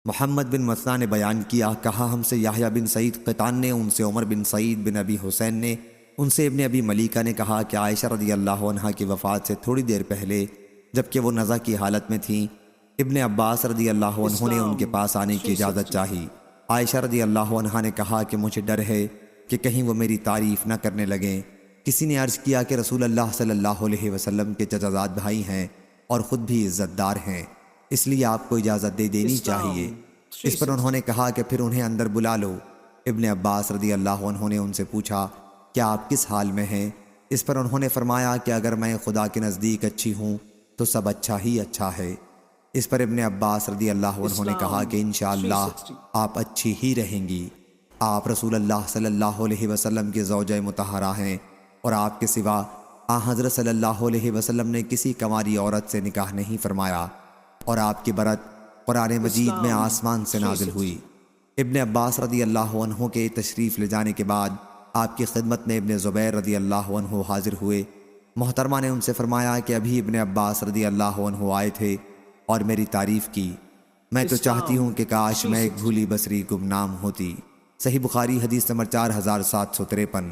محمد بن مسنا نے بیان کیا، کہا ہم سے یحییٰ بن سعید قطان نے، ان سے عمر بن سعید بن ابی حسین نے، ان سے ابن ابی ملیکہ نے کہا کہ عائشہ رضی اللہ عنہا کی وفات سے تھوڑی دیر پہلے جبکہ وہ نزع کی حالت میں تھیں، ابن عباس رضی اللہ عنہ نے ان کے پاس آنے کی اجازت چاہی۔ عائشہ رضی اللہ عنہا نے کہا کہ مجھے ڈر ہے کہ کہیں وہ میری تعریف نہ کرنے لگیں۔ کسی نے عرض کیا کہ رسول اللہ صلی اللہ علیہ وسلم کے چچازاد بھائی ہیں اور خود بھی عزت دار ہیں، اس لیے آپ کو اجازت دے دینی چاہیے۔ اس پر انہوں نے کہا کہ پھر انہیں اندر بلا لو۔ ابن عباس رضی اللہ عنہ نے ان سے پوچھا کیا آپ کس حال میں ہیں؟ اس پر انہوں نے فرمایا کہ اگر میں خدا کے نزدیک اچھی ہوں تو سب اچھا ہی اچھا ہے۔ اس پر ابن عباس رضی اللہ عنہ نے کہا کہ انشاءاللہ آپ اچھی ہی رہیں گی۔ آپ رسول اللہ صلی اللہ علیہ وسلم کے زوجہ مطہرہ ہیں اور آپ کے سوا حضرت صلی اللہ علیہ وسلم نے کسی کنواری عورت سے نکاح نہیں فرمایا، اور آپ کی برات قرآن مجید میں آسمان سے نازل ہوئی۔ ابن عباس رضی اللہ عنہ کے تشریف لے جانے کے بعد آپ کی خدمت میں ابن زبیر رضی اللہ عنہ حاضر ہوئے۔ محترمہ نے ان سے فرمایا کہ ابھی ابن عباس رضی اللہ عنہ آئے تھے اور میری تعریف کی، میں تو چاہتی ہوں کہ کاش میں ایک بھولی بصری گمنام ہوتی۔ صحیح بخاری حدیث نمبر 4753۔